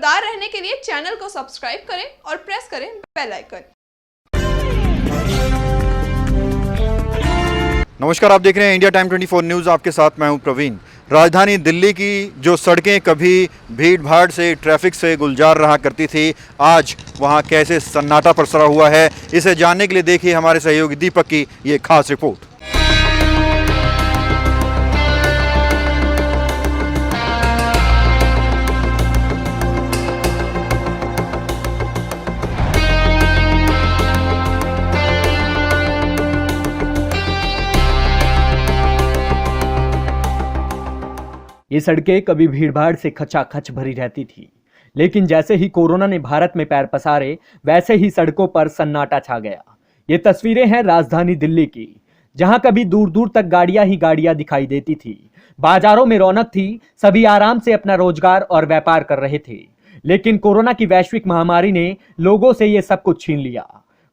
खबरदार रहने के लिए चैनल को सब्सक्राइब करें और प्रेस करें बेल आइकन। नमस्कार, आप देख रहे हैं इंडिया टाइम 24 न्यूज़। आपके साथ मैं हूं प्रवीण। राजधानी दिल्ली की जो सड़कें कभी भीड़ भाड़ से, ट्रैफिक से गुलजार रहा करती थी, आज वहां कैसे सन्नाटा पसरा हुआ है, इसे जानने के लिए देखिए हमारे सहयोगी दीपक की ये खास रिपोर्ट। ये सड़कें कभी भीड़भाड़ से खचाखच भरी रहती थी, लेकिन जैसे ही कोरोना ने भारत में पैर पसारे, वैसे ही सड़कों पर सन्नाटा छा गया। ये तस्वीरें हैं राजधानी दिल्ली की, जहां कभी दूर दूर तक गाड़ियां ही गाड़ियां दिखाई देती थी। बाजारों में रौनक थी, सभी आराम से अपना रोजगार और व्यापार कर रहे थे। लेकिन कोरोना की वैश्विक महामारी ने लोगों से ये सब कुछ छीन लिया।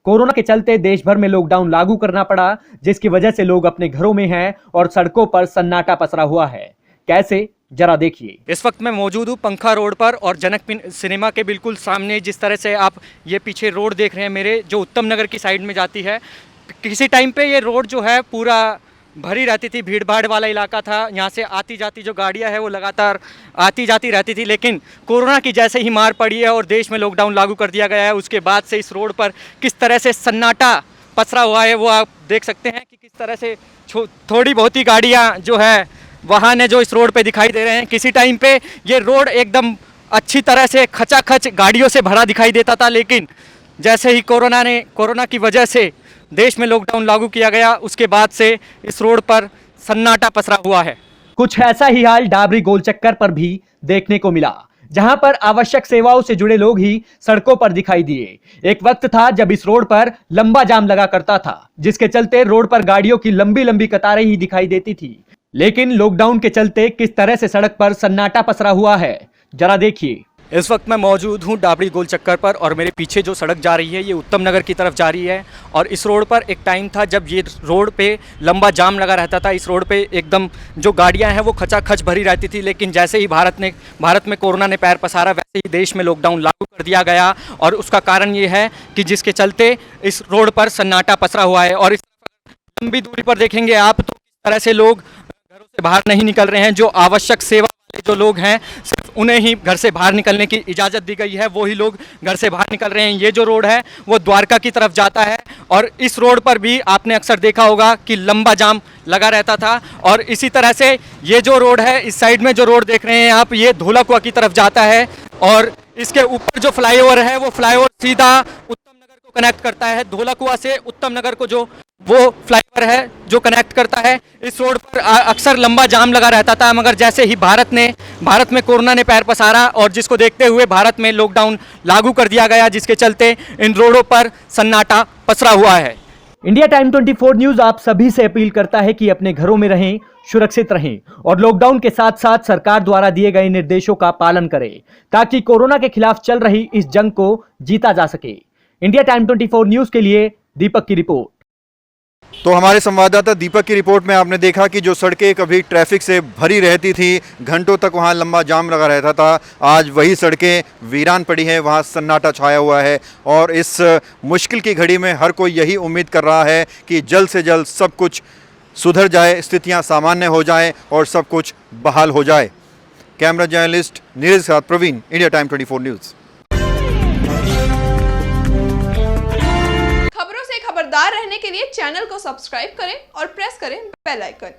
कोरोना के चलते देश भर में लॉकडाउन लागू करना पड़ा, जिसकी वजह से लोग अपने घरों में हैं और सड़कों पर सन्नाटा पसरा हुआ है। कैसे, जरा देखिए। इस वक्त मैं मौजूद हूँ पंखा रोड पर और जनक सिनेमा के बिल्कुल सामने। जिस तरह से आप ये पीछे रोड देख रहे हैं मेरे, जो उत्तम नगर की साइड में जाती है, किसी टाइम पे ये रोड जो है पूरा भरी रहती थी, भीड़ भाड़ वाला इलाका था। यहाँ से आती जाती जो गाड़ियाँ हैं वो लगातार आती जाती रहती थी। लेकिन कोरोना की जैसे ही मार पड़ी है और देश में लॉकडाउन लागू कर दिया गया है, उसके बाद से इस रोड पर किस तरह से सन्नाटा पसरा हुआ है वो आप देख सकते हैं कि किस तरह से थोड़ी बहुत ही गाड़ियाँ जो है वाहन है जो इस रोड पे दिखाई दे रहे हैं। किसी टाइम पे ये रोड एकदम अच्छी तरह से खचाखच गाड़ियों से भरा दिखाई देता था, लेकिन जैसे ही कोरोना की वजह से देश में लॉकडाउन लागू किया गया, उसके बाद से इस रोड पर सन्नाटा पसरा हुआ है। कुछ ऐसा ही हाल डाबरी गोल चक्कर पर भी देखने को मिला, जहां पर आवश्यक सेवाओं से जुड़े लोग ही सड़कों पर दिखाई दिए। एक वक्त था जब इस रोड पर लंबा जाम लगा करता था, जिसके चलते रोड पर गाड़ियों की लंबी लंबी कतारें ही दिखाई देती थी। लेकिन लॉकडाउन के चलते किस तरह से सड़क पर सन्नाटा पसरा हुआ है, जरा देखिए। इस वक्त मैं मौजूद हूँ डाबरी गोल चक्कर पर और मेरे पीछे जो सड़क जा रही है ये उत्तम नगर की तरफ जा रही है। और इस रोड पर एक टाइम था जब ये रोड पे लंबा जाम लगा रहता था। इस रोड पे एकदम जो गाड़ियाँ हैं वो खचाखच भरी रहती थी। लेकिन जैसे ही भारत में कोरोना ने पैर पसारा, वैसे ही देश में लॉकडाउन लागू कर दिया गया। और उसका कारण ये है कि जिसके चलते इस रोड पर सन्नाटा पसरा हुआ है। और इस लंबी दूरी पर देखेंगे आप तो किस तरह से लोग घरों से बाहर नहीं निकल रहे हैं। जो आवश्यक सेवा वाले जो लोग हैं, सिर्फ उन्हें ही घर से बाहर निकलने की इजाज़त दी गई है, वो ही लोग घर से बाहर निकल रहे हैं। ये जो रोड है वो द्वारका की तरफ जाता है और इस रोड पर भी आपने अक्सर देखा होगा कि लंबा जाम लगा रहता था। और इसी तरह से ये जो रोड है, इस साइड में जो रोड देख रहे हैं आप, ये धोलाकुआ की तरफ जाता है। और इसके ऊपर जो फ्लाईओवर है वो फ्लाईओवर सीधा उत्तम नगर को कनेक्ट करता है। धोलाकुआ से उत्तम नगर को जो वो फ्लाईओवर है जो कनेक्ट करता है। इस रोड पर अक्सर लंबा जाम लगा रहता था, मगर जैसे ही भारत में कोरोना ने पैर पसारा और जिसको देखते हुए भारत में लॉकडाउन लागू कर दिया गया, जिसके चलते इन रोडों पर सन्नाटा पसरा हुआ है। इंडिया टाइम 24 न्यूज आप सभी से अपील करता है कि अपने घरों में रहें, सुरक्षित रहें और लॉकडाउन के साथ साथ सरकार द्वारा दिए गए निर्देशों का पालन करें, ताकि कोरोना के खिलाफ चल रही इस जंग को जीता जा सके। इंडिया टाइम 24 न्यूज के लिए दीपक की रिपोर्ट। तो हमारे संवाददाता दीपक की रिपोर्ट में आपने देखा कि जो सड़कें कभी ट्रैफिक से भरी रहती थी, घंटों तक वहां लंबा जाम लगा रहता था, आज वही सड़कें वीरान पड़ी हैं, वहां सन्नाटा छाया हुआ है। और इस मुश्किल की घड़ी में हर कोई यही उम्मीद कर रहा है कि जल्द से जल्द सब कुछ सुधर जाए, स्थितियां सामान्य हो जाएं और सब कुछ बहाल हो जाए। कैमरा जर्नलिस्ट नीरज के साथ प्रवीण, इंडिया टाइम 24 न्यूज़। खबरदार रहने के लिए चैनल को सब्सक्राइब करें और प्रेस करें बेल आइकन।